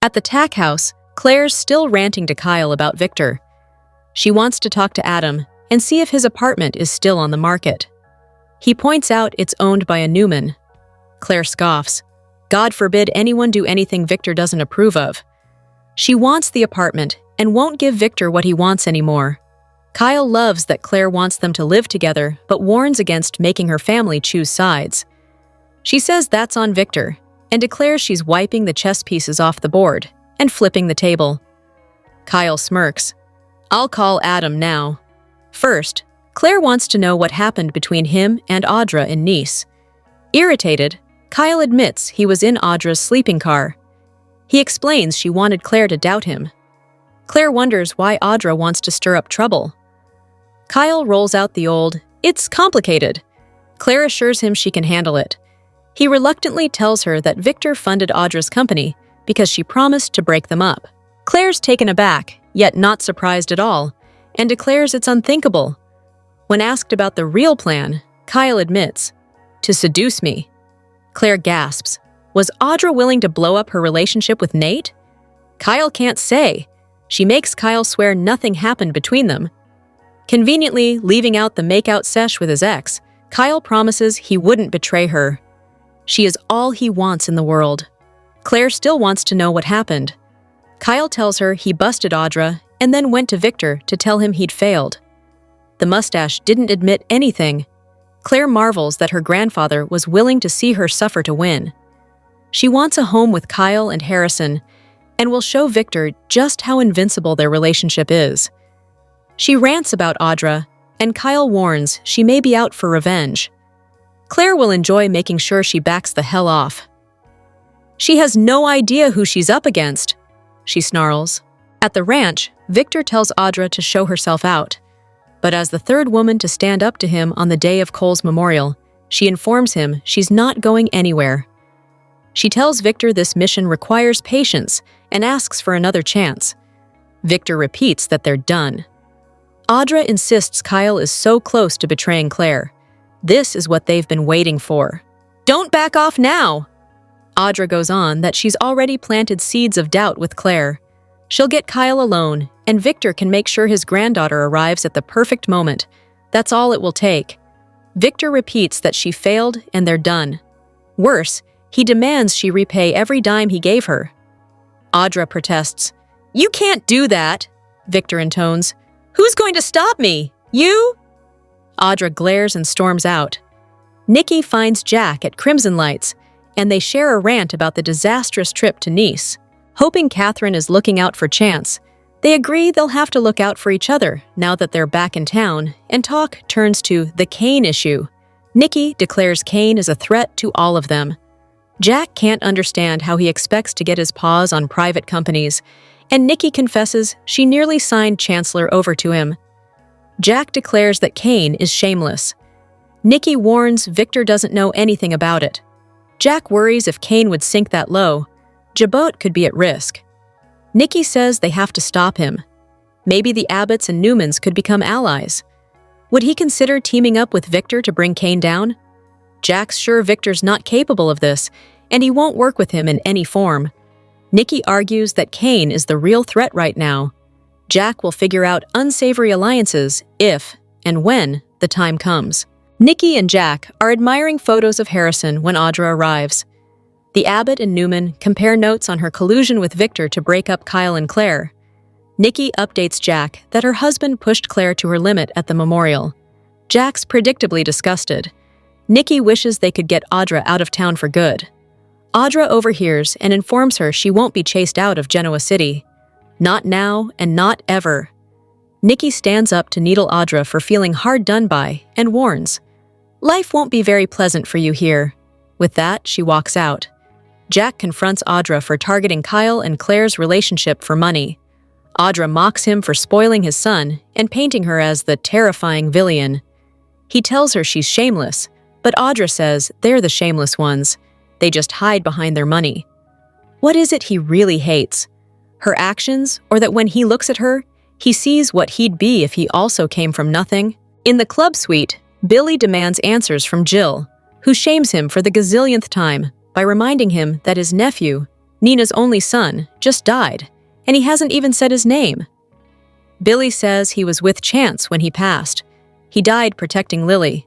At the tack house, Claire's still ranting to Kyle about Victor. She wants to talk to Adam and see if his apartment is still on the market. He points out it's owned by a Newman. Claire scoffs. God forbid anyone do anything Victor doesn't approve of. She wants the apartment and won't give Victor what he wants anymore. Kyle loves that Claire wants them to live together, but warns against making her family choose sides. She says that's on Victor and declares she's wiping the chess pieces off the board and flipping the table. Kyle smirks. I'll call Adam now. First, Claire wants to know what happened between him and Audra in Nice. Irritated, Kyle admits he was in Audra's sleeping car. He explains she wanted Claire to doubt him. Claire wonders why Audra wants to stir up trouble. Kyle rolls out the old, "It's complicated." Claire assures him she can handle it. He reluctantly tells her that Victor funded Audra's company because she promised to break them up. Claire's taken aback, yet not surprised at all, and declares it's unthinkable. When asked about the real plan, Kyle admits, "To seduce me." Claire gasps. Was Audra willing to blow up her relationship with Nate? Kyle can't say. She makes Kyle swear nothing happened between them. Conveniently leaving out the make-out sesh with his ex, Kyle promises he wouldn't betray her. She is all he wants in the world. Claire still wants to know what happened. Kyle tells her he busted Audra and then went to Victor to tell him he'd failed. The mustache didn't admit anything. Claire marvels that her grandfather was willing to see her suffer to win. She wants a home with Kyle and Harrison and will show Victor just how invincible their relationship is. She rants about Audra, and Kyle warns she may be out for revenge. Claire will enjoy making sure she backs the hell off. She has no idea who she's up against, she snarls. At the ranch, Victor tells Audra to show herself out. But as the third woman to stand up to him on the day of Cole's memorial, she informs him she's not going anywhere. She tells Victor this mission requires patience and asks for another chance. Victor repeats that they're done. Audra insists Kyle is so close to betraying Claire. This is what they've been waiting for. Don't back off now! Audra goes on that she's already planted seeds of doubt with Claire. She'll get Kyle alone, and Victor can make sure his granddaughter arrives at the perfect moment. That's all it will take. Victor repeats that she failed and they're done. Worse, he demands she repay every dime he gave her. Audra protests. You can't do that, Victor intones. Who's going to stop me? You? Audra glares and storms out. Nikki finds Jack at Crimson Lights, and they share a rant about the disastrous trip to Nice. Hoping Catherine is looking out for Chance, they agree they'll have to look out for each other now that they're back in town, and talk turns to the Cain issue. Nikki declares Cain is a threat to all of them. Jack can't understand how he expects to get his paws on private companies, and Nikki confesses she nearly signed Chancellor over to him. Jack declares that Cain is shameless. Nikki warns Victor doesn't know anything about it. Jack worries if Cain would sink that low, Jabot could be at risk. Nikki says they have to stop him. Maybe the Abbotts and Newmans could become allies. Would he consider teaming up with Victor to bring Cain down? Jack's sure Victor's not capable of this, and he won't work with him in any form. Nikki argues that Cain is the real threat right now. Jack will figure out unsavory alliances if and when the time comes. Nikki and Jack are admiring photos of Harrison when Audra arrives. The Abbott and Newman compare notes on her collusion with Victor to break up Kyle and Claire. Nikki updates Jack that her husband pushed Claire to her limit at the memorial. Jack's predictably disgusted. Nikki wishes they could get Audra out of town for good. Audra overhears and informs her she won't be chased out of Genoa City. Not now and not ever. Nikki stands up to needle Audra for feeling hard done by and warns, "Life won't be very pleasant for you here." With that, she walks out. Jack confronts Audra for targeting Kyle and Claire's relationship for money. Audra mocks him for spoiling his son and painting her as the terrifying villain. He tells her she's shameless, but Audra says they're the shameless ones. They just hide behind their money. What is it he really hates? Her actions, or that when he looks at her, he sees what he'd be if he also came from nothing? In the club suite, Billy demands answers from Jill, who shames him for the gazillionth time by reminding him that his nephew Nina's only son, just died, and he hasn't even said his name. Billy says he was with Chance when he passed. He died protecting Lily.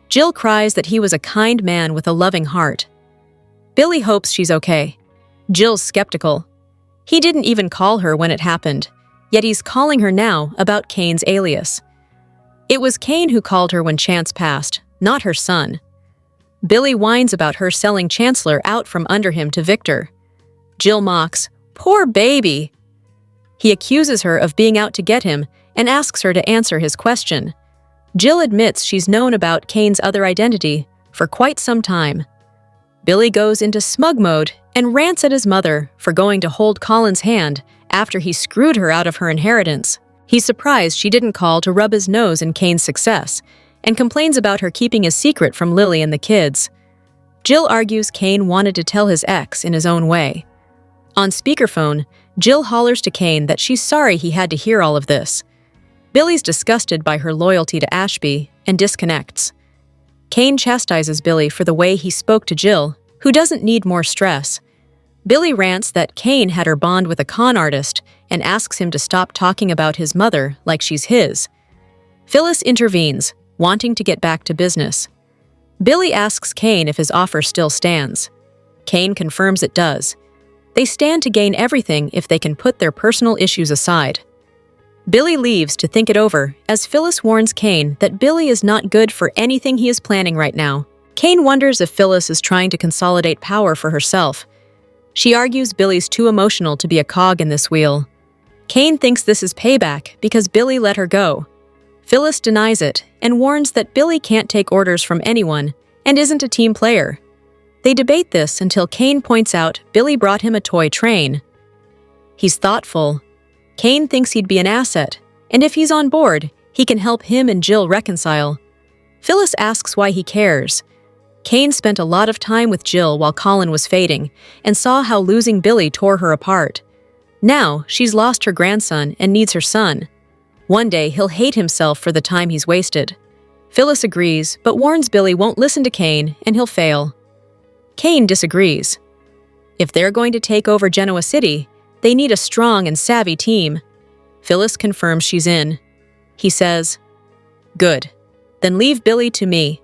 Jill cries that he was a kind man with a loving heart. Billy hopes she's okay. Jill's skeptical. He didn't even call her when it happened, yet he's calling her now about Cain's alias. It was Cain who called her when Chance passed, not her son. Billy whines about her selling Chancellor out from under him to Victor. Jill mocks, "Poor baby!" He accuses her of being out to get him and asks her to answer his question. Jill admits she's known about Cain's other identity for quite some time. Billy goes into smug mode and rants at his mother for going to hold Colin's hand after he screwed her out of her inheritance. He's surprised she didn't call to rub his nose in Cain's success and complains about her keeping his secret from Lily and the kids. Jill argues Cain wanted to tell his ex in his own way. On speakerphone, Jill hollers to Cain that she's sorry he had to hear all of this. Billy's disgusted by her loyalty to Ashby and disconnects. Cain chastises Billy for the way he spoke to Jill, who doesn't need more stress. Billy rants that Cain had her bond with a con artist and asks him to stop talking about his mother like she's his. Phyllis intervenes, wanting to get back to business. Billy asks Cain if his offer still stands. Cain confirms it does. They stand to gain everything if they can put their personal issues aside. Billy leaves to think it over as Phyllis warns Cain that Billy is not good for anything he is planning right now. Cain wonders if Phyllis is trying to consolidate power for herself. She argues Billy's too emotional to be a cog in this wheel. Cain thinks this is payback because Billy let her go. Phyllis denies it and warns that Billy can't take orders from anyone and isn't a team player. They debate this until Cain points out Billy brought him a toy train. He's thoughtful. Cain thinks he'd be an asset, and if he's on board, he can help him and Jill reconcile. Phyllis asks why he cares. Cain spent a lot of time with Jill while Colin was fading and saw how losing Billy tore her apart. Now, she's lost her grandson and needs her son. One day, he'll hate himself for the time he's wasted. Phyllis agrees, but warns Billy won't listen to Cain and he'll fail. Cain disagrees. If they're going to take over Genoa City, they need a strong and savvy team. Phyllis confirms she's in. He says, "Good. Then leave Billy to me."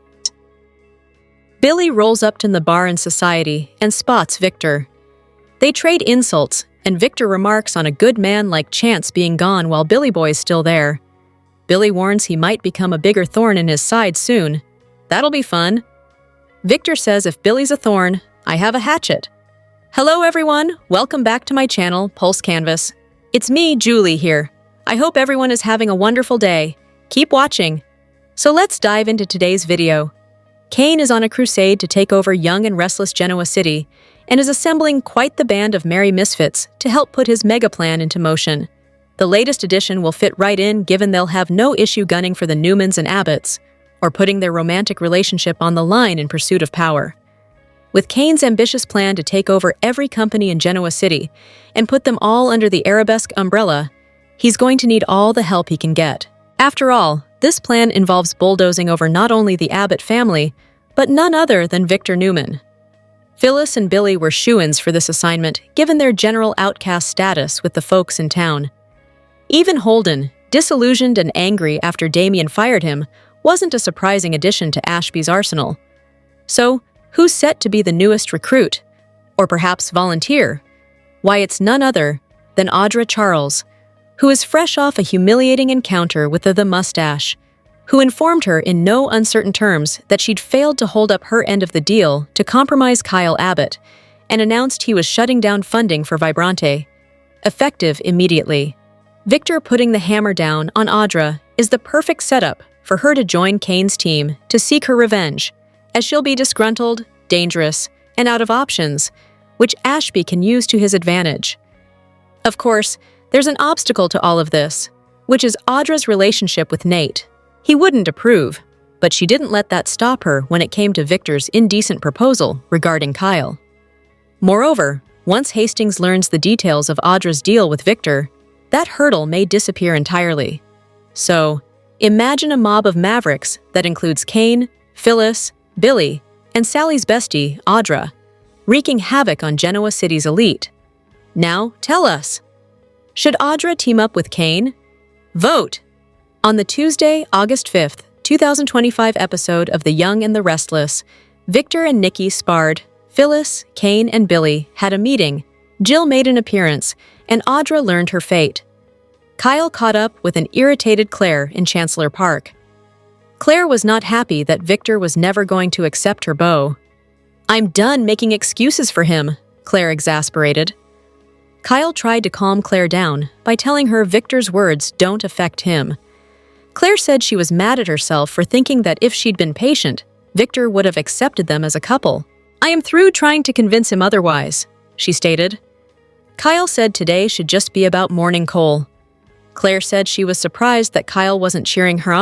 Billy rolls up to the bar in Society and spots Victor. They trade insults, and Victor remarks on a good man like Chance being gone while Billy Boy's still there. Billy warns he might become a bigger thorn in his side soon. That'll be fun. Victor says if Billy's a thorn, I have a hatchet. Hello everyone, welcome back to my channel, Pulse Canvas. It's me, Julie, here. I hope everyone is having a wonderful day. Keep watching. So let's dive into today's video. Cain is on a crusade to take over young and restless Genoa City, and is assembling quite the band of merry misfits to help put his mega plan into motion. The latest edition will fit right in given they'll have no issue gunning for the Newmans and Abbotts, or putting their romantic relationship on the line in pursuit of power. With Cain's ambitious plan to take over every company in Genoa City and put them all under the arabesque umbrella, he's going to need all the help he can get. After all, this plan involves bulldozing over not only the Abbott family, but none other than Victor Newman. Phyllis and Billy were shoo-ins for this assignment given their general outcast status with the folks in town. Even Holden, disillusioned and angry after Damien fired him, wasn't a surprising addition to Ashby's arsenal. So, who's set to be the newest recruit? Or perhaps volunteer? Why, it's none other than Audra Charles, who is fresh off a humiliating encounter with the Mustache, who informed her in no uncertain terms that she'd failed to hold up her end of the deal to compromise Kyle Abbott, and announced he was shutting down funding for Vibrante. Effective immediately. Victor putting the hammer down on Audra is the perfect setup for her to join Cain's team to seek her revenge, as she'll be disgruntled, dangerous, and out of options, which Ashby can use to his advantage. Of course, there's an obstacle to all of this, which is Audra's relationship with Nate. He wouldn't approve, but she didn't let that stop her when it came to Victor's indecent proposal regarding Kyle. Moreover, once Hastings learns the details of Audra's deal with Victor, that hurdle may disappear entirely. So, imagine a mob of mavericks that includes Cain, Phyllis, Billy, and Sally's bestie, Audra. wreaking havoc on Genoa City's elite. Now, tell us. Should Audra team up with Cain? Vote! On the Tuesday, August 5th, 2025 episode of The Young and the Restless, Victor and Nikki sparred. Phyllis, Cain, and Billy had a meeting. Jill made an appearance, and Audra learned her fate. Kyle caught up with an irritated Clare in Chancellor Park. Clare was not happy that Victor was never going to accept her beau. "I'm done making excuses for him," Clare exasperated. Kyle tried to calm Clare down by telling her Victor's words don't affect him. Clare said she was mad at herself for thinking that if she'd been patient, Victor would have accepted them as a couple. "I am through trying to convince him otherwise," she stated. Kyle said today should just be about mourning Cole. Clare said she was surprised that Kyle wasn't cheering her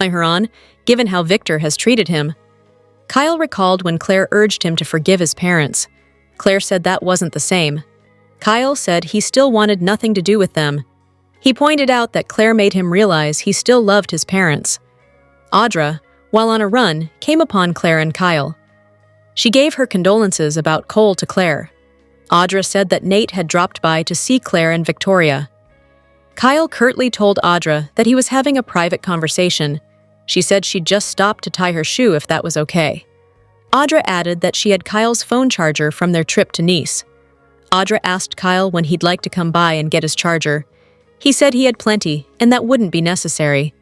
on, given how Victor has treated him. Kyle recalled when Clare urged him to forgive his parents. Clare said that wasn't the same. Kyle said he still wanted nothing to do with them. He pointed out that Clare made him realize he still loved his parents. Audra, while on a run, came upon Clare and Kyle. She gave her condolences about Cole to Clare. Audra said that Nate had dropped by to see Clare and Victoria. Kyle curtly told Audra that he was having a private conversation. She said she'd just stop to tie her shoe if that was okay. Audra added that she had Kyle's phone charger from their trip to Nice. Audra asked Kyle when he'd like to come by and get his charger. He said he had plenty and that wouldn't be necessary.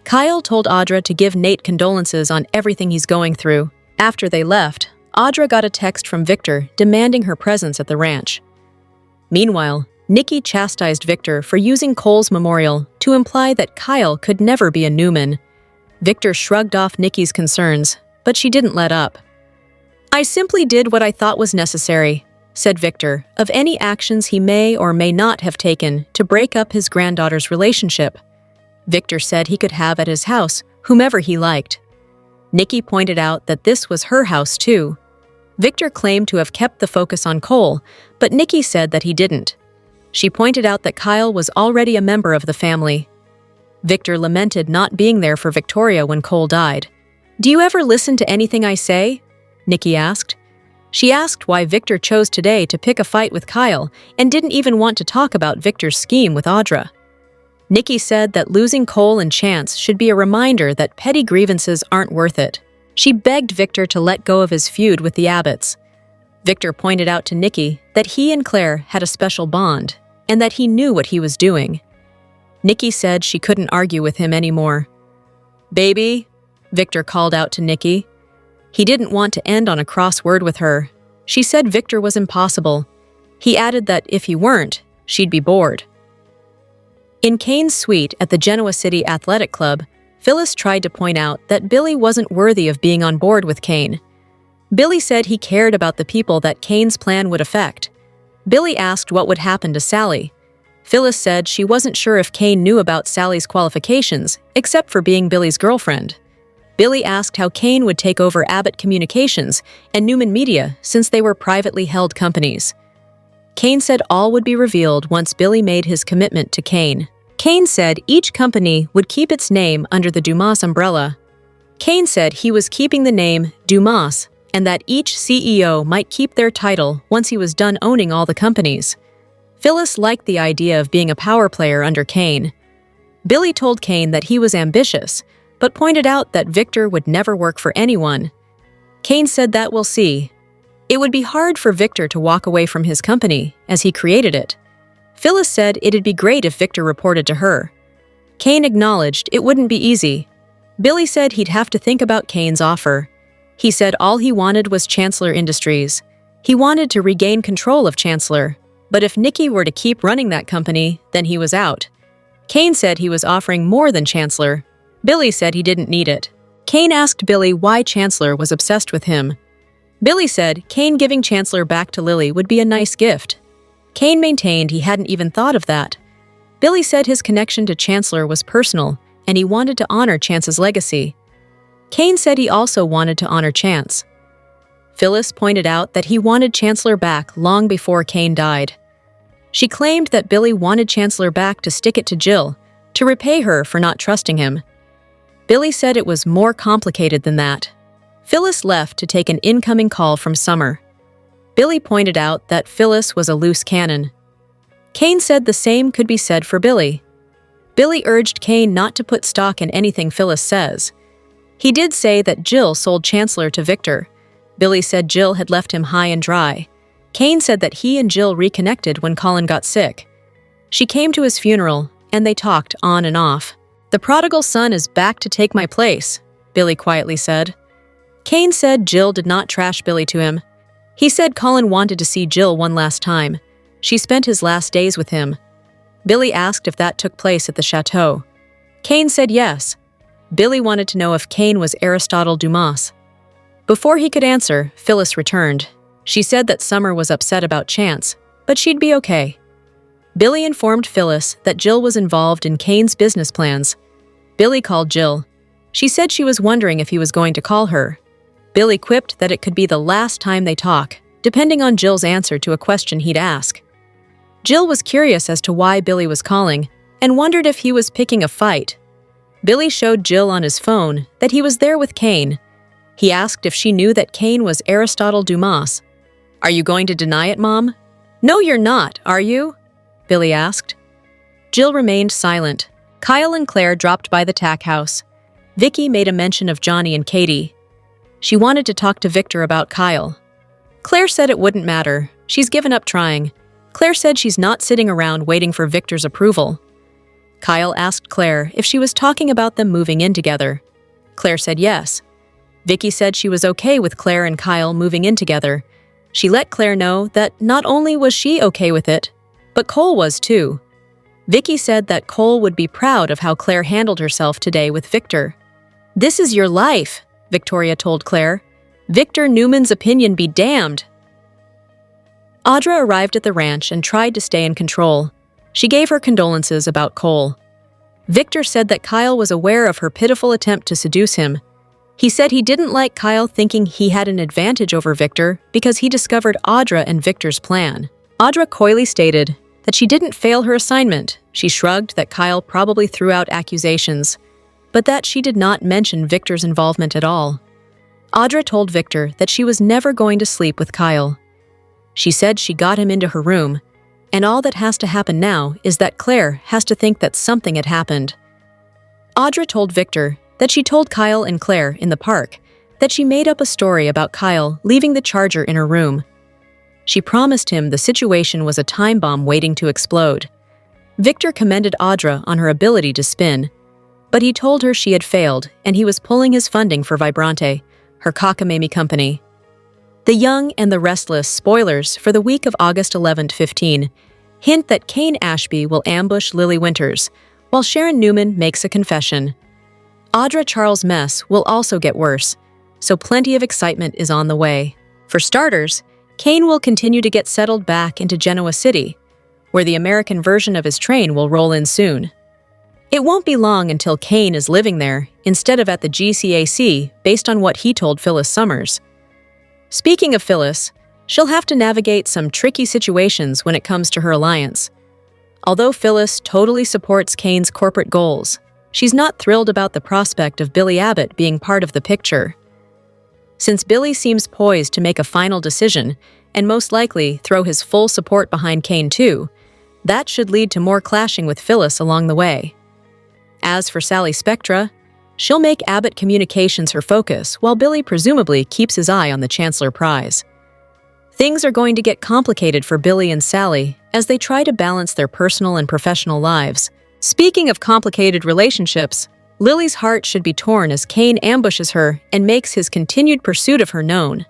Kyle told Audra to give Nate condolences on everything he's going through. After they left, Audra got a text from Victor demanding her presence at the ranch. Meanwhile, Nikki chastised Victor for using Cole's memorial to imply that Kyle could never be a Newman. Victor shrugged off Nikki's concerns, but she didn't let up. "I simply did what I thought was necessary," said Victor, of any actions he may or may not have taken to break up his granddaughter's relationship. Victor said he could have at his house whomever he liked. Nikki pointed out that this was her house too. Victor claimed to have kept the focus on Cole, but Nikki said that he didn't. She pointed out that Kyle was already a member of the family. Victor lamented not being there for Victoria when Cole died. "Do you ever listen to anything I say?" Nikki asked. She asked why Victor chose today to pick a fight with Kyle and didn't even want to talk about Victor's scheme with Audra. Nikki said that losing Cole and Chance should be a reminder that petty grievances aren't worth it. She begged Victor to let go of his feud with the Abbotts. Victor pointed out to Nikki that he and Clare had a special bond and that he knew what he was doing. Nikki said she couldn't argue with him anymore. "Baby," Victor called out to Nikki. He didn't want to end on a cross word with her. She said Victor was impossible. He added that if he weren't, she'd be bored. In Cain's suite at the Genoa City Athletic Club, Phyllis tried to point out that Billy wasn't worthy of being on board with Cain. Billy said he cared about the people that Cain's plan would affect. Billy asked what would happen to Sally. Phyllis said she wasn't sure if Cain knew about Sally's qualifications, except for being Billy's girlfriend. Billy asked how Cain would take over Abbott Communications and Newman Media since they were privately held companies. Cain said all would be revealed once Billy made his commitment to Cain. Cain said each company would keep its name under the Dumas umbrella. Cain said he was keeping the name Dumas and that each CEO might keep their title once he was done owning all the companies. Phyllis liked the idea of being a power player under Cain. Billy told Cain that he was ambitious, but pointed out that Victor would never work for anyone. Cain said that we'll see. It would be hard for Victor to walk away from his company, as he created it. Phyllis said it'd be great if Victor reported to her. Cain acknowledged it wouldn't be easy. Billy said he'd have to think about Cain's offer. He said all he wanted was Chancellor Industries. He wanted to regain control of Chancellor, but if Nikki were to keep running that company, then he was out. Cain said he was offering more than Chancellor. Billy said he didn't need it. Cain asked Billy why Chancellor was obsessed with him. Billy said Cain giving Chancellor back to Lily would be a nice gift. Cain maintained he hadn't even thought of that. Billy said his connection to Chancellor was personal, and he wanted to honor Chance's legacy. Cain said he also wanted to honor Chance. Phyllis pointed out that he wanted Chancellor back long before Cain died. She claimed that Billy wanted Chancellor back to stick it to Jill, to repay her for not trusting him. Billy said it was more complicated than that. Phyllis left to take an incoming call from Summer. Billy pointed out that Phyllis was a loose cannon. Cain said the same could be said for Billy. Billy urged Cain not to put stock in anything Phyllis says. He did say that Jill sold Chancellor to Victor. Billy said Jill had left him high and dry. Cain said that he and Jill reconnected when Colin got sick. She came to his funeral, and they talked on and off. "The prodigal son is back to take my place," Billy quietly said. Cain said Jill did not trash Billy to him. He said Colin wanted to see Jill one last time. She spent his last days with him. Billy asked if that took place at the chateau. Cain said yes. Billy wanted to know if Cain was Aristotle Dumas. Before he could answer, Phyllis returned. She said that Summer was upset about Chance, but she'd be okay. Billy informed Phyllis that Jill was involved in Cain's business plans. Billy called Jill. She said she was wondering if he was going to call her. Billy quipped that it could be the last time they talk, depending on Jill's answer to a question he'd ask. Jill was curious as to why Billy was calling and wondered if he was picking a fight. Billy showed Jill on his phone that he was there with Cain. He asked if she knew that Cain was Aristotle Dumas. "Are you going to deny it, Mom?" "No, you're not, are you?" Billy asked. Jill remained silent. Kyle and Claire dropped by the tack house. Vicky made a mention of Johnny and Katie. She wanted to talk to Victor about Kyle. Claire said it wouldn't matter. She's given up trying. Claire said she's not sitting around waiting for Victor's approval. Kyle asked Claire if she was talking about them moving in together. Claire said yes. Vicky said she was okay with Clare and Kyle moving in together. She let Claire know that not only was she okay with it, but Cole was too. Vicky said that Cole would be proud of how Claire handled herself today with Victor. "This is your life," Victoria told Claire. "Victor Newman's opinion be damned." Audra arrived at the ranch and tried to stay in control. She gave her condolences about Cole. Victor said that Kyle was aware of her pitiful attempt to seduce him. He said he didn't like Kyle thinking he had an advantage over Victor because he discovered Audra and Victor's plan. Audra coyly stated that she didn't fail her assignment. She shrugged that Kyle probably threw out accusations, but that she did not mention Victor's involvement at all. Audra told Victor that she was never going to sleep with Kyle. She said she got him into her room, and all that has to happen now is that Claire has to think that something had happened. Audra told Victor that she told Kyle and Claire in the park that she made up a story about Kyle leaving the charger in her room. She promised him the situation was a time bomb waiting to explode. Victor commended Audra on her ability to spin, but he told her she had failed and he was pulling his funding for Vibrante, her cockamamie company. The Young and the Restless spoilers for the week of August 11-15 hint that Cain Ashby will ambush Lily Winters, while Sharon Newman makes a confession. Audra Charles' mess will also get worse, so plenty of excitement is on the way. For starters, Cain will continue to get settled back into Genoa City, where the American version of his train will roll in soon. It won't be long until Cain is living there instead of at the GCAC based on what he told Phyllis Summers. Speaking of Phyllis, she'll have to navigate some tricky situations when it comes to her alliance. Although Phyllis totally supports Cain's corporate goals, she's not thrilled about the prospect of Billy Abbott being part of the picture. Since Billy seems poised to make a final decision and most likely throw his full support behind Cain too, that should lead to more clashing with Phyllis along the way. As for Sally Spectra, she'll make Abbott Communications her focus while Billy presumably keeps his eye on the Chancellor Prize. Things are going to get complicated for Billy and Sally as they try to balance their personal and professional lives. Speaking of complicated relationships, Lily's heart should be torn as Cain ambushes her and makes his continued pursuit of her known.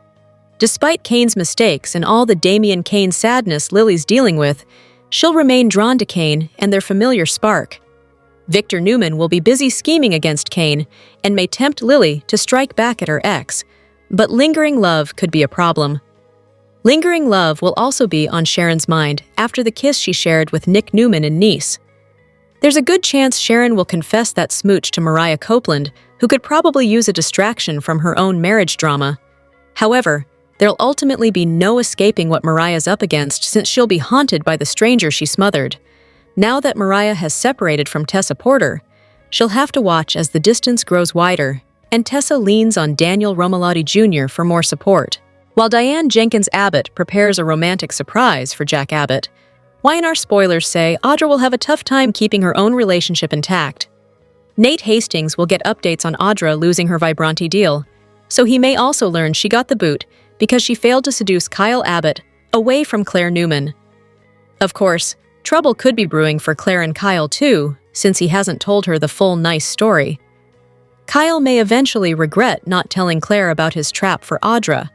Despite Cain's mistakes and all the Damien Cain sadness Lily's dealing with, she'll remain drawn to Cain and their familiar spark. Victor Newman will be busy scheming against Cain and may tempt Lily to strike back at her ex, but lingering love could be a problem. Lingering love will also be on Sharon's mind after the kiss she shared with Nick Newman in Nice. There's a good chance Sharon will confess that smooch to Mariah Copeland, who could probably use a distraction from her own marriage drama. However, there'll ultimately be no escaping what Mariah's up against since she'll be haunted by the stranger she smothered. Now that Mariah has separated from Tessa Porter, she'll have to watch as the distance grows wider, and Tessa leans on Daniel Romalotti Jr. for more support. While Diane Jenkins Abbott prepares a romantic surprise for Jack Abbott, Y&R spoilers say Audra will have a tough time keeping her own relationship intact. Nate Hastings will get updates on Audra losing her Vibranti deal, so he may also learn she got the boot because she failed to seduce Kyle Abbott away from Clare Newman. Of course, trouble could be brewing for Clare and Kyle too, since he hasn't told her the full nice story. Kyle may eventually regret not telling Clare about his trap for Audra,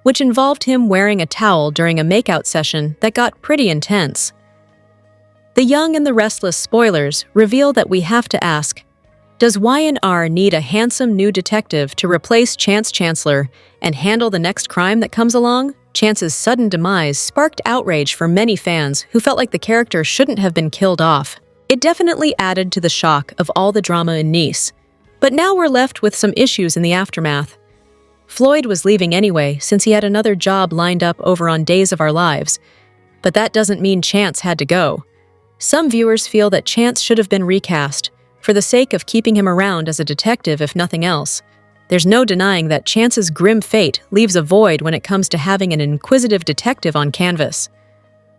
which involved him wearing a towel during a makeout session that got pretty intense. The Young and the Restless spoilers reveal that we have to ask, does Y&R need a handsome new detective to replace Chance Chancellor and handle the next crime that comes along? Chance's sudden demise sparked outrage for many fans who felt like the character shouldn't have been killed off. It definitely added to the shock of all the drama in Nice, but now we're left with some issues in the aftermath. Floyd was leaving anyway since he had another job lined up over on Days of Our Lives, but that doesn't mean Chance had to go. Some viewers feel that Chance should have been recast, for the sake of keeping him around as a detective if nothing else. There's no denying that Chance's grim fate leaves a void when it comes to having an inquisitive detective on canvas.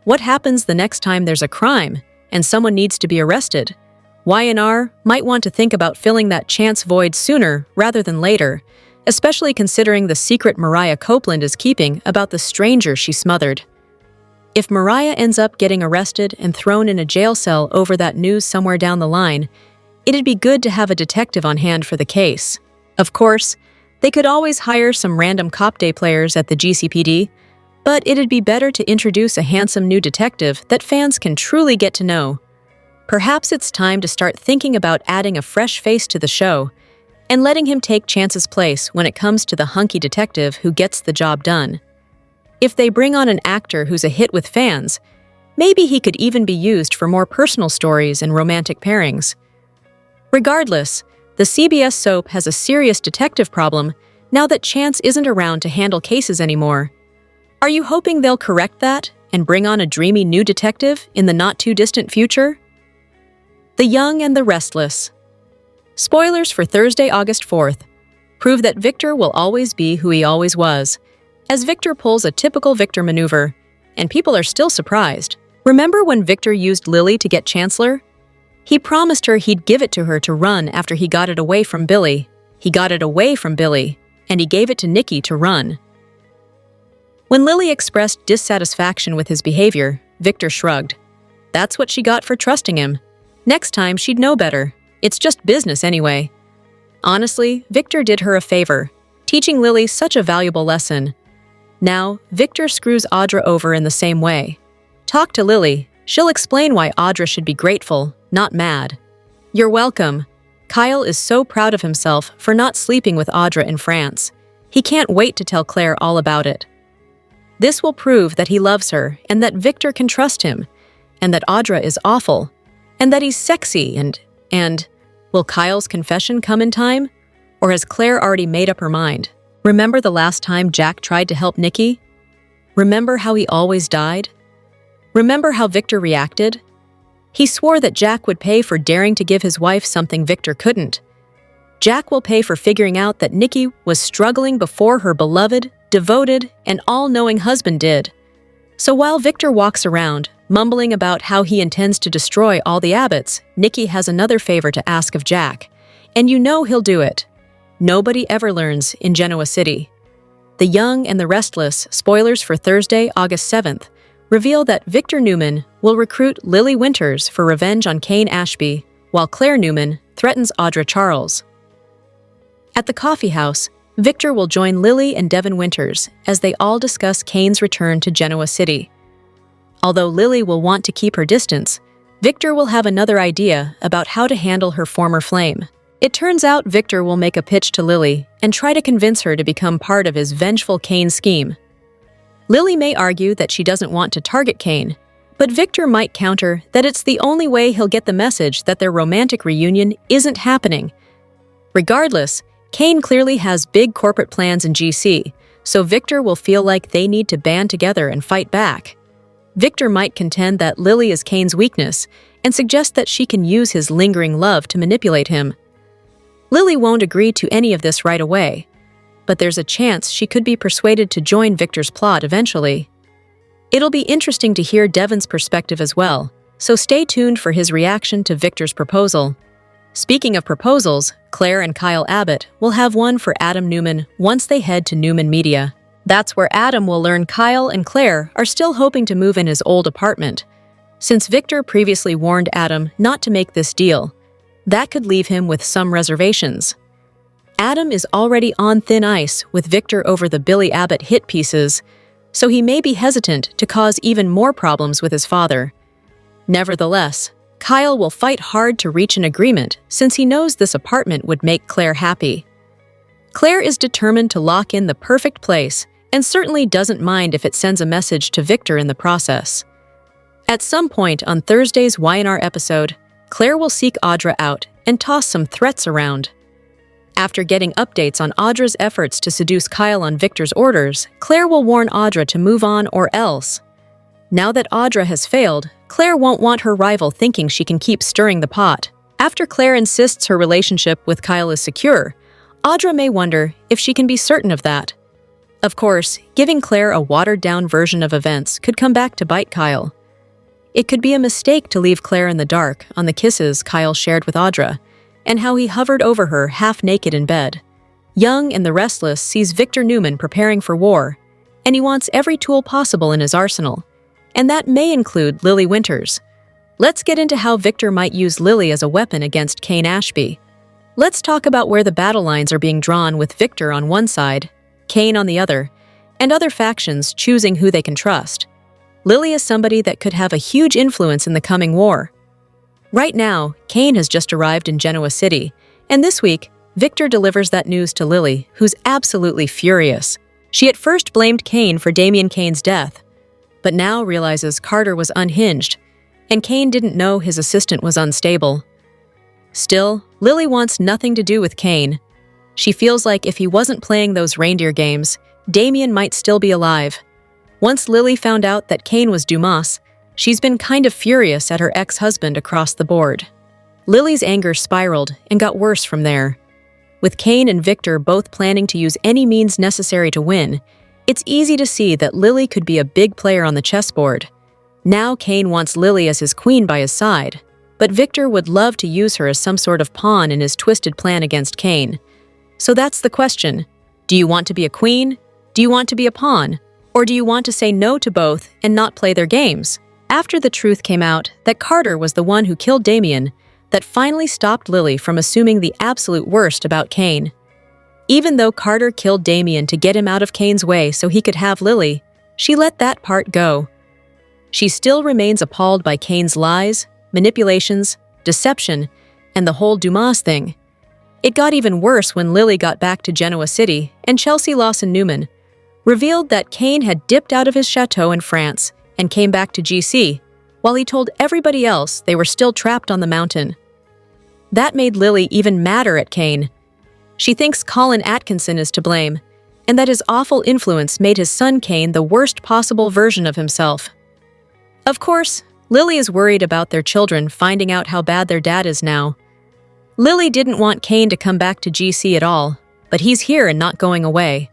What happens the next time there's a crime and someone needs to be arrested? Y&R might want to think about filling that Chance void sooner rather than later, especially considering the secret Mariah Copeland is keeping about the stranger she smothered. If Mariah ends up getting arrested and thrown in a jail cell over that news somewhere down the line, it'd be good to have a detective on hand for the case. Of course, they could always hire some random cop day players at the GCPD, but it'd be better to introduce a handsome new detective that fans can truly get to know. Perhaps it's time to start thinking about adding a fresh face to the show and letting him take Chance's place when it comes to the hunky detective who gets the job done. If they bring on an actor who's a hit with fans, maybe he could even be used for more personal stories and romantic pairings. Regardless, the CBS soap has a serious detective problem now that Chance isn't around to handle cases anymore. Are you hoping they'll correct that and bring on a dreamy new detective in the not-too-distant future? The Young and the Restless. Spoilers for Thursday, August 4th prove that Victor will always be who he always was, as Victor pulls a typical Victor maneuver, and people are still surprised. Remember when Victor used Lily to get Chancellor? He promised her he'd give it to her to run after he got it away from Billy. He got it away from Billy, and he gave it to Nikki to run. When Lily expressed dissatisfaction with his behavior, Victor shrugged. That's what she got for trusting him. Next time, she'd know better. It's just business anyway. Honestly, Victor did her a favor, teaching Lily such a valuable lesson. Now, Victor screws Audra over in the same way. Talk to Lily. She'll explain why Audra should be grateful, not mad. You're welcome. Kyle is so proud of himself for not sleeping with Audra in France. He can't wait to tell Clare all about it. This will prove that he loves her and that Victor can trust him, and that Audra is awful, and that he's sexy and will Kyle's confession come in time? Or has Clare already made up her mind? Remember the last time Jack tried to help Nikki? Remember how he always died? Remember how Victor reacted? He swore that Jack would pay for daring to give his wife something Victor couldn't. Jack will pay for figuring out that Nikki was struggling before her beloved, devoted, and all-knowing husband did. So while Victor walks around, mumbling about how he intends to destroy all the Abbotts, Nikki has another favor to ask of Jack, and you know he'll do it. Nobody ever learns in Genoa City. The Young and the Restless spoilers for Thursday, August 7th, reveal that Victor Newman will recruit Lily Winters for revenge on Cain Ashby, while Clare Newman threatens Audra Charles. At the coffee house, Victor will join Lily and Devin Winters as they all discuss Cain's return to Genoa City. Although Lily will want to keep her distance, Victor will have another idea about how to handle her former flame. It turns out Victor will make a pitch to Lily and try to convince her to become part of his vengeful Cain scheme. Lily may argue that she doesn't want to target Cain, but Victor might counter that it's the only way he'll get the message that their romantic reunion isn't happening. Regardless, Cain clearly has big corporate plans in GC, so Victor will feel like they need to band together and fight back. Victor might contend that Lily is Cain's weakness and suggest that she can use his lingering love to manipulate him. Lily won't agree to any of this right away, but there's a chance she could be persuaded to join Victor's plot eventually. It'll be interesting to hear Devon's perspective as well, so stay tuned for his reaction to Victor's proposal. Speaking of proposals, Clare and Kyle Abbott will have one for Adam Newman once they head to Newman Media. That's where Adam will learn Kyle and Clare are still hoping to move in his old apartment. Since Victor previously warned Adam not to make this deal, that could leave him with some reservations. Adam is already on thin ice with Victor over the Billy Abbott hit pieces, so he may be hesitant to cause even more problems with his father. Nevertheless, Kyle will fight hard to reach an agreement since he knows this apartment would make Clare happy. Clare is determined to lock in the perfect place and certainly doesn't mind if it sends a message to Victor in the process. At some point on Thursday's Y&R episode, Clare will seek Audra out and toss some threats around. After getting updates on Audra's efforts to seduce Kyle on Victor's orders, Clare will warn Audra to move on or else. Now that Audra has failed, Clare won't want her rival thinking she can keep stirring the pot. After Clare insists her relationship with Kyle is secure, Audra may wonder if she can be certain of that. Of course, giving Clare a watered-down version of events could come back to bite Kyle. It could be a mistake to leave Clare in the dark on the kisses Kyle shared with Audra, and how he hovered over her half-naked in bed. Young and the Restless sees Victor Newman preparing for war, and he wants every tool possible in his arsenal, and that may include Lily Winters. Let's get into how Victor might use Lily as a weapon against Cain Ashby. Let's talk about where the battle lines are being drawn with Victor on one side, Cain on the other, and other factions choosing who they can trust. Lily is somebody that could have a huge influence in the coming war. Right now, Cain has just arrived in Genoa City, and this week, Victor delivers that news to Lily, who's absolutely furious. She at first blamed Cain for Damien Cain's death, but now realizes Carter was unhinged, and Cain didn't know his assistant was unstable. Still, Lily wants nothing to do with Cain. She feels like if he wasn't playing those reindeer games, Damien might still be alive. Once Lily found out that Cain was Dumas, she's been kind of furious at her ex-husband across the board. Lily's anger spiraled and got worse from there. With Cain and Victor both planning to use any means necessary to win, it's easy to see that Lily could be a big player on the chessboard. Now Cain wants Lily as his queen by his side, but Victor would love to use her as some sort of pawn in his twisted plan against Cain. So that's the question. Do you want to be a queen? Do you want to be a pawn? Or do you want to say no to both and not play their games? After the truth came out that Carter was the one who killed Damien, that finally stopped Lily from assuming the absolute worst about Cain. Even though Carter killed Damien to get him out of Cain's way so he could have Lily, she let that part go. She still remains appalled by Cain's lies, manipulations, deception, and the whole Dumas thing. It got even worse when Lily got back to Genoa City and Chelsea Lawson Newman revealed that Cain had dipped out of his chateau in France and came back to GC, while he told everybody else they were still trapped on the mountain. That made Lily even madder at Cain. She thinks Colin Atkinson is to blame, and that his awful influence made his son Cain the worst possible version of himself. Of course, Lily is worried about their children finding out how bad their dad is now. Lily didn't want Cain to come back to GC at all, but he's here and not going away.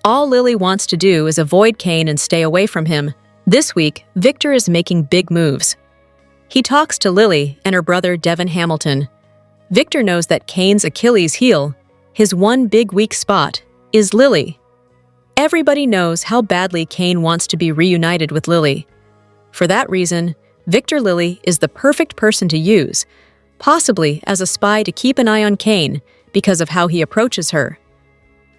All Lily wants to do is avoid Cain and stay away from him. This week, Victor is making big moves. He talks to Lily and her brother Devon Hamilton. Victor knows that Cain's Achilles heel, his one big weak spot, is Lily. Everybody knows how badly Cain wants to be reunited with Lily. For that reason, Victor Lily is the perfect person to use, possibly as a spy to keep an eye on Cain because of how he approaches her.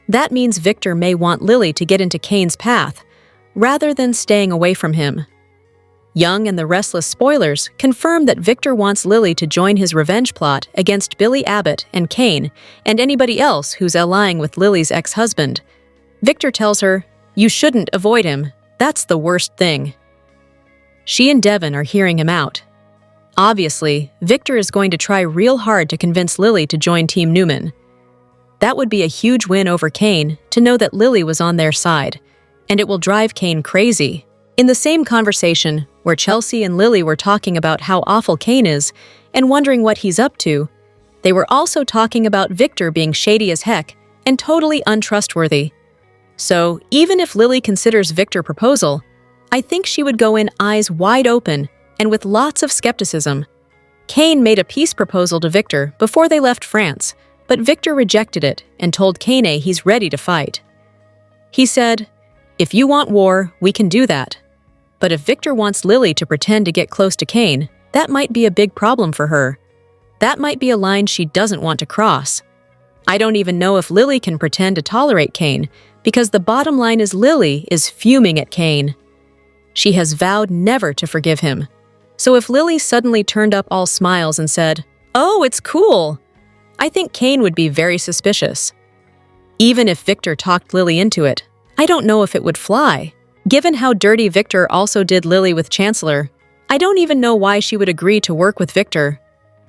That means Victor may want Lily to get into Cain's path, rather than staying away from him. Young and the Restless spoilers confirm that Victor wants Lily to join his revenge plot against Billy Abbott and Cain and anybody else who's allying with Lily's ex-husband. Victor tells her, "You shouldn't avoid him. That's the worst thing." She and Devon are hearing him out. Obviously, Victor is going to try real hard to convince Lily to join Team Newman. That would be a huge win over Cain to know that Lily was on their side, and it will drive Cain crazy. In the same conversation, where Chelsea and Lily were talking about how awful Cain is and wondering what he's up to, they were also talking about Victor being shady as heck and totally untrustworthy. So, even if Lily considers Victor's proposal, I think she would go in eyes wide open and with lots of skepticism. Cain made a peace proposal to Victor before they left France, but Victor rejected it and told Cain he's ready to fight. He said, "If you want war, we can do that." But if Victor wants Lily to pretend to get close to Cain, that might be a big problem for her. That might be a line she doesn't want to cross. I don't even know if Lily can pretend to tolerate Cain, because the bottom line is Lily is fuming at Cain. She has vowed never to forgive him. So if Lily suddenly turned up all smiles and said, "Oh, it's cool," I think Cain would be very suspicious. Even if Victor talked Lily into it, I don't know if it would fly. Given how dirty Victor also did Lily with Chancellor, I don't even know why she would agree to work with Victor.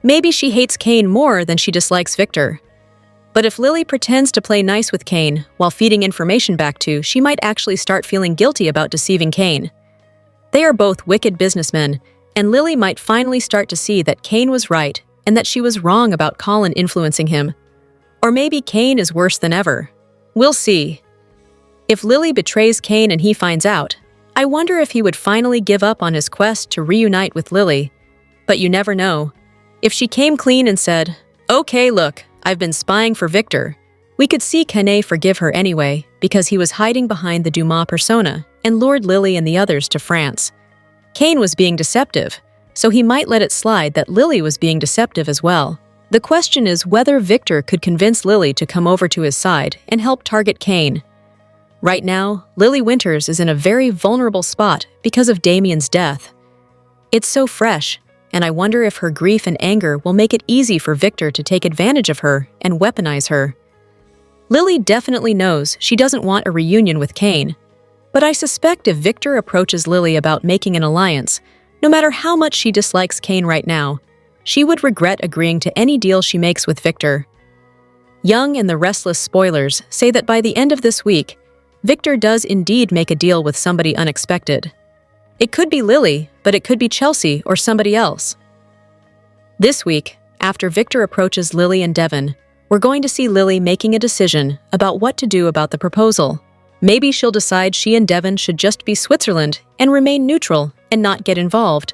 Maybe she hates Cain more than she dislikes Victor. But if Lily pretends to play nice with Cain while feeding information back to, she might actually start feeling guilty about deceiving Cain. They are both wicked businessmen, and Lily might finally start to see that Cain was right and that she was wrong about Colin influencing him. Or maybe Cain is worse than ever. We'll see. If Lily betrays Cain and he finds out, I wonder if he would finally give up on his quest to reunite with Lily. But you never know. If she came clean and said, "Okay, look, I've been spying for Victor," we could see Cain forgive her anyway because he was hiding behind the Dumas persona and lured Lily and the others to France. Cain was being deceptive, so he might let it slide that Lily was being deceptive as well. The question is whether Victor could convince Lily to come over to his side and help target Cain. Right now, Lily Winters is in a very vulnerable spot because of Damien's death. It's so fresh, and I wonder if her grief and anger will make it easy for Victor to take advantage of her and weaponize her. Lily definitely knows she doesn't want a reunion with Cain, but I suspect if Victor approaches Lily about making an alliance, no matter how much she dislikes Cain right now, she would regret agreeing to any deal she makes with Victor. Young and the Restless spoilers say that by the end of this week, Victor does indeed make a deal with somebody unexpected. It could be Lily, but it could be Chelsea or somebody else. This week, after Victor approaches Lily and Devon, we're going to see Lily making a decision about what to do about the proposal. Maybe she'll decide she and Devon should just be Switzerland and remain neutral and not get involved.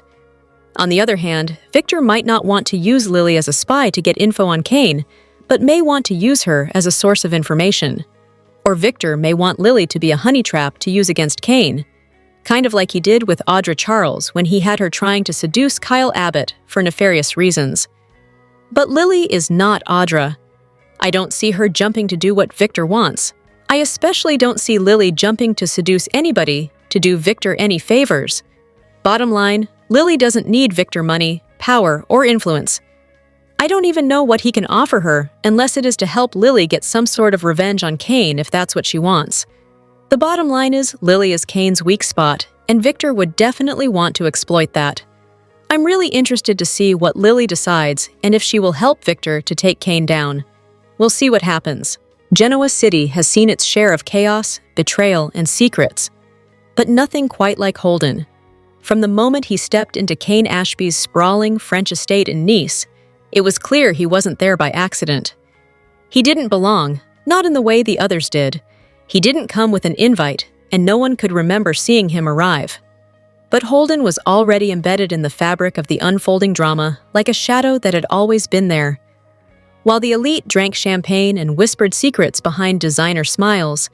On the other hand, Victor might not want to use Lily as a spy to get info on Cain, but may want to use her as a source of information. Or Victor may want Lily to be a honey trap to use against Cain, kind of like he did with Audra Charles when he had her trying to seduce Kyle Abbott for nefarious reasons. But Lily is not Audra. I don't see her jumping to do what Victor wants. I especially don't see Lily jumping to seduce anybody to do Victor any favors. Bottom line, Lily doesn't need Victor money, power, or influence. I don't even know what he can offer her unless it is to help Lily get some sort of revenge on Cain if that's what she wants. The bottom line is Lily is Cain's weak spot, and Victor would definitely want to exploit that. I'm really interested to see what Lily decides and if she will help Victor to take Cain down. We'll see what happens. Genoa City has seen its share of chaos, betrayal, and secrets, but nothing quite like Holden. From the moment he stepped into Cain Ashby's sprawling French estate in Nice, it was clear he wasn't there by accident. He didn't belong, not in the way the others did. He didn't come with an invite, and no one could remember seeing him arrive. But Holden was already embedded in the fabric of the unfolding drama, like a shadow that had always been there. While the elite drank champagne and whispered secrets behind designer smiles,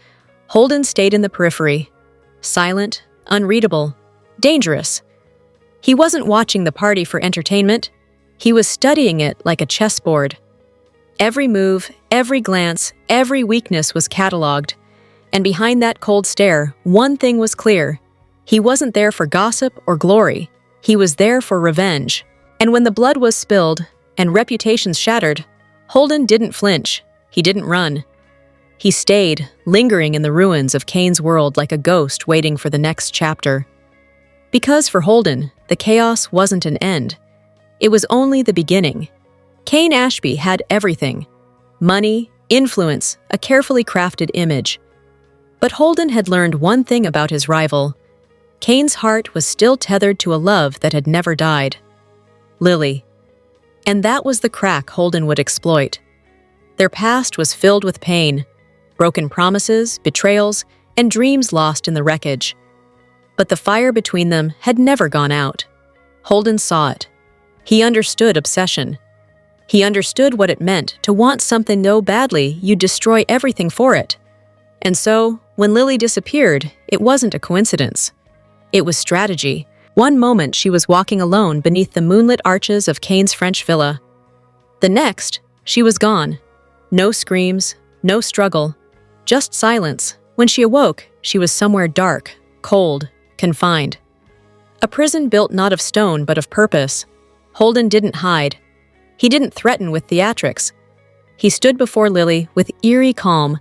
Holden stayed in the periphery, silent, unreadable, dangerous. He wasn't watching the party for entertainment. He was studying it like a chessboard. Every move, every glance, every weakness was catalogued. And behind that cold stare, one thing was clear. He wasn't there for gossip or glory. He was there for revenge. And when the blood was spilled and reputations shattered, Holden didn't flinch. He didn't run. He stayed, lingering in the ruins of Cain's world like a ghost waiting for the next chapter. Because for Holden, the chaos wasn't an end. It was only the beginning. Cain Ashby had everything: money, influence, a carefully crafted image. But Holden had learned one thing about his rival. Cain's heart was still tethered to a love that had never died: Lily. And that was the crack Holden would exploit. Their past was filled with pain, broken promises, betrayals, and dreams lost in the wreckage. But the fire between them had never gone out. Holden saw it. He understood obsession. He understood what it meant to want something so badly you'd destroy everything for it. And so, when Lily disappeared, it wasn't a coincidence. It was strategy. One moment she was walking alone beneath the moonlit arches of Cain's French villa. The next, she was gone. No screams, no struggle, just silence. When she awoke, she was somewhere dark, cold, confined. A prison built not of stone but of purpose. Holden didn't hide. He didn't threaten with theatrics. He stood before Lily with eerie calm,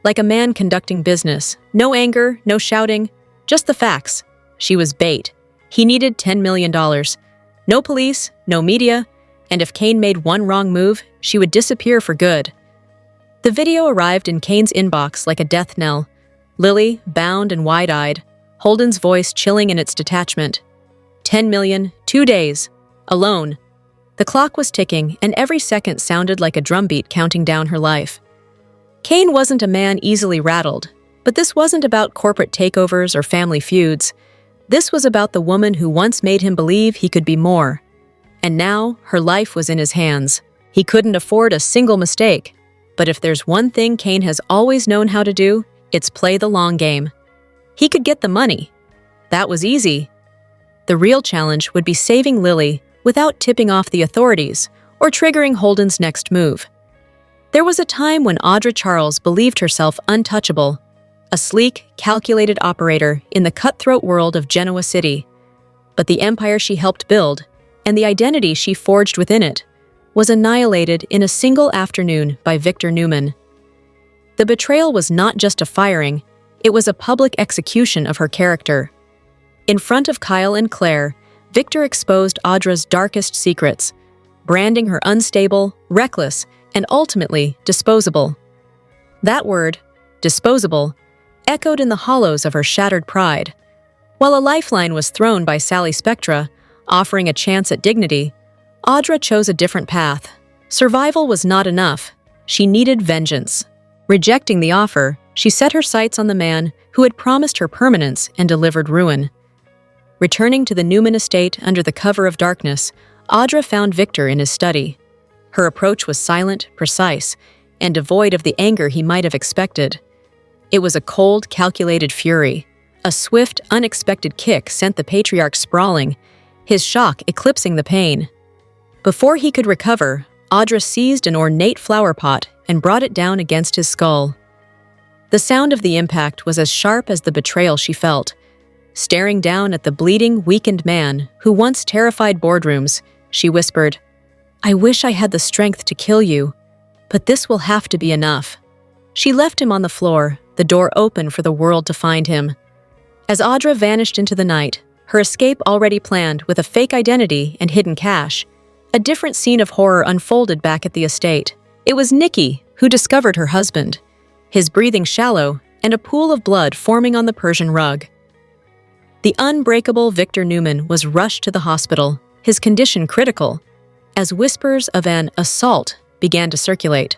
like a man conducting business. No anger, no shouting, just the facts. She was bait. He needed $10 million. No police, no media, and if Cain made one wrong move, she would disappear for good. The video arrived in Cain's inbox like a death knell. Lily, bound and wide-eyed, Holden's voice chilling in its detachment. 10 million, 2 days, alone. The clock was ticking, and every second sounded like a drumbeat counting down her life. Cain wasn't a man easily rattled, but this wasn't about corporate takeovers or family feuds. This was about the woman who once made him believe he could be more. And now, her life was in his hands. He couldn't afford a single mistake. But if there's one thing Cain has always known how to do, it's play the long game. He could get the money. That was easy. The real challenge would be saving Lily without tipping off the authorities or triggering Holden's next move. There was a time when Audra Charles believed herself untouchable, a sleek, calculated operator in the cutthroat world of Genoa City. But the empire she helped build, and the identity she forged within it, was annihilated in a single afternoon by Victor Newman. The betrayal was not just a firing, it was a public execution of her character. In front of Kyle and Clare, Victor exposed Audra's darkest secrets, branding her unstable, reckless, and ultimately disposable. That word, disposable, echoed in the hollows of her shattered pride. While a lifeline was thrown by Sally Spectra, offering a chance at dignity, Audra chose a different path. Survival was not enough. She needed vengeance. Rejecting the offer, she set her sights on the man who had promised her permanence and delivered ruin. Returning to the Newman estate under the cover of darkness, Audra found Victor in his study. Her approach was silent, precise, and devoid of the anger he might have expected. It was a cold, calculated fury. A swift, unexpected kick sent the patriarch sprawling, his shock eclipsing the pain. Before he could recover, Audra seized an ornate flower pot and brought it down against his skull. The sound of the impact was as sharp as the betrayal she felt. Staring down at the bleeding, weakened man who once terrified boardrooms, she whispered, "I wish I had the strength to kill you, but this will have to be enough." She left him on the floor, the door open for the world to find him. As Audra vanished into the night, her escape already planned with a fake identity and hidden cash, a different scene of horror unfolded back at the estate. It was Nikki who discovered her husband, his breathing shallow and a pool of blood forming on the Persian rug. The unbreakable Victor Newman was rushed to the hospital, his condition critical, as whispers of an assault began to circulate.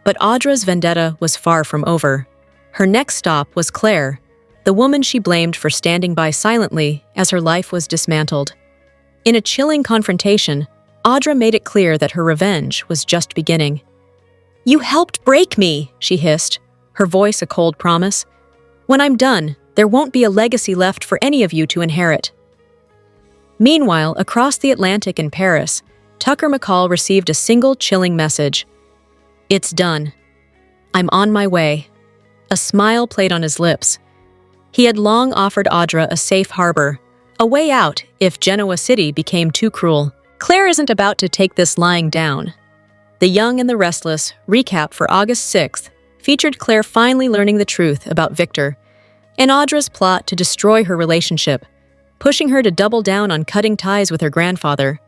But Audra's vendetta was far from over. Her next stop was Clare, the woman she blamed for standing by silently as her life was dismantled. In a chilling confrontation, Audra made it clear that her revenge was just beginning. "You helped break me," she hissed, her voice a cold promise. "When I'm done, there won't be a legacy left for any of you to inherit." Meanwhile, across the Atlantic in Paris, Tucker McCall received a single chilling message. "It's done. I'm on my way." A smile played on his lips. He had long offered Audra a safe harbor, a way out if Genoa City became too cruel. Clare isn't about to take this lying down. The Young and the Restless recap for August 6th featured Clare finally learning the truth about Victor, and Audra's plot to destroy her relationship, pushing her to double down on cutting ties with her grandfather.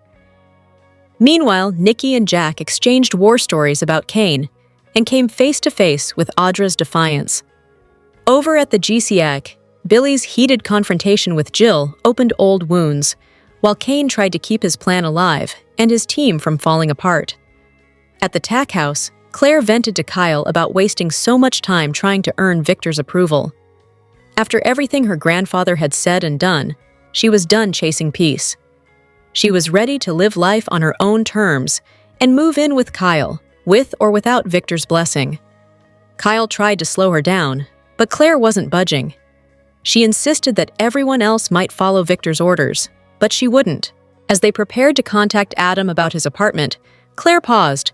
Meanwhile, Nikki and Jack exchanged war stories about Cain and came face to face with Audra's defiance. Over at the GCAC, Billy's heated confrontation with Jill opened old wounds, while Cain tried to keep his plan alive and his team from falling apart. At the tack house, Clare vented to Kyle about wasting so much time trying to earn Victor's approval. After everything her grandfather had said and done, she was done chasing peace. She was ready to live life on her own terms and move in with Kyle, with or without Victor's blessing. Kyle tried to slow her down, but Clare wasn't budging. She insisted that everyone else might follow Victor's orders, but she wouldn't. As they prepared to contact Adam about his apartment, Clare paused.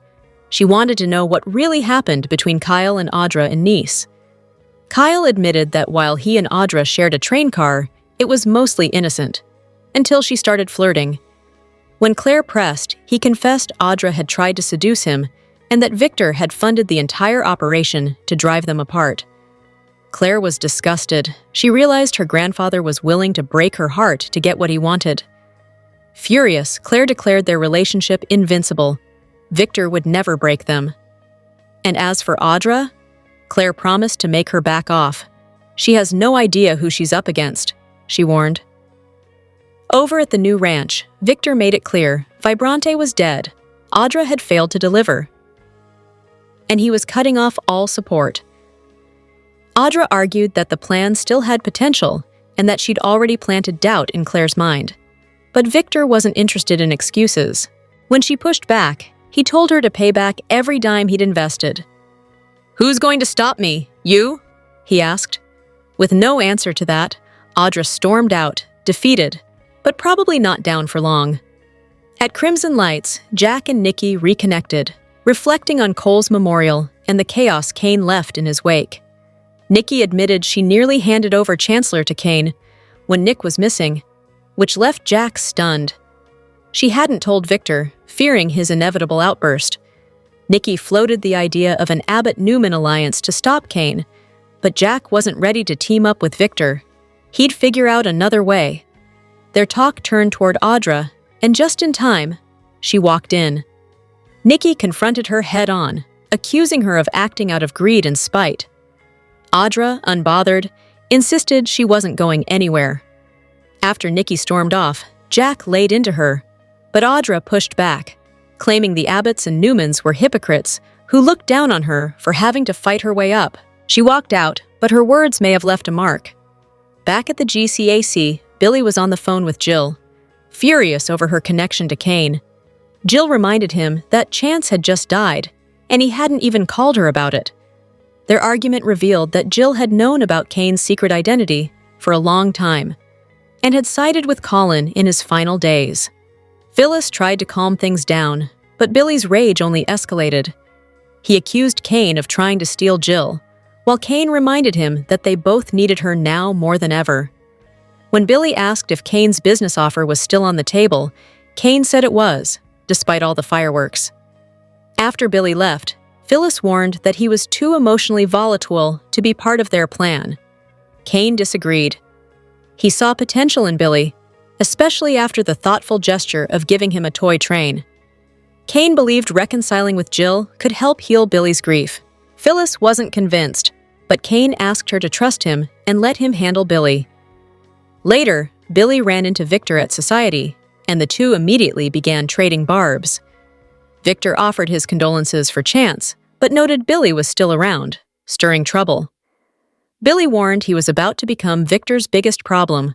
She wanted to know what really happened between Kyle and Audra in Nice. Kyle admitted that while he and Audra shared a train car, it was mostly innocent, until she started flirting. When Clare pressed, he confessed Audra had tried to seduce him and that Victor had funded the entire operation to drive them apart. Clare was disgusted. She realized her grandfather was willing to break her heart to get what he wanted. Furious, Clare declared their relationship invincible. Victor would never break them. And as for Audra, Clare promised to make her back off. She has no idea who she's up against, she warned. Over at the new ranch, Victor made it clear Vibrante was dead. Audra had failed to deliver. And he was cutting off all support. Audra argued that the plan still had potential and that she'd already planted doubt in Clare's mind. But Victor wasn't interested in excuses. When she pushed back, he told her to pay back every dime he'd invested. "Who's going to stop me? You?" he asked. With no answer to that, Audra stormed out, defeated, but probably not down for long. At Crimson Lights, Jack and Nikki reconnected, reflecting on Cole's memorial and the chaos Cain left in his wake. Nikki admitted she nearly handed over Chancellor to Cain when Nick was missing, which left Jack stunned. She hadn't told Victor, fearing his inevitable outburst. Nikki floated the idea of an Abbott-Newman alliance to stop Cain, but Jack wasn't ready to team up with Victor. He'd figure out another way. Their talk turned toward Audra, and just in time, she walked in. Nikki confronted her head-on, accusing her of acting out of greed and spite. Audra, unbothered, insisted she wasn't going anywhere. After Nikki stormed off, Jack laid into her, but Audra pushed back, claiming the Abbotts and Newmans were hypocrites who looked down on her for having to fight her way up. She walked out, but her words may have left a mark. Back at the GCAC, Billy was on the phone with Jill, furious over her connection to Cain. Jill reminded him that Chance had just died, and he hadn't even called her about it. Their argument revealed that Jill had known about Cain's secret identity for a long time, and had sided with Colin in his final days. Phyllis tried to calm things down, but Billy's rage only escalated. He accused Cain of trying to steal Jill, while Cain reminded him that they both needed her now more than ever. When Billy asked if Cain's business offer was still on the table, Cain said it was, despite all the fireworks. After Billy left, Phyllis warned that he was too emotionally volatile to be part of their plan. Cain disagreed. He saw potential in Billy, especially after the thoughtful gesture of giving him a toy train. Cain believed reconciling with Jill could help heal Billy's grief. Phyllis wasn't convinced, but Cain asked her to trust him and let him handle Billy. Later, Billy ran into Victor at Society, and the two immediately began trading barbs. Victor offered his condolences for Chance, but noted Billy was still around, stirring trouble. Billy warned he was about to become Victor's biggest problem,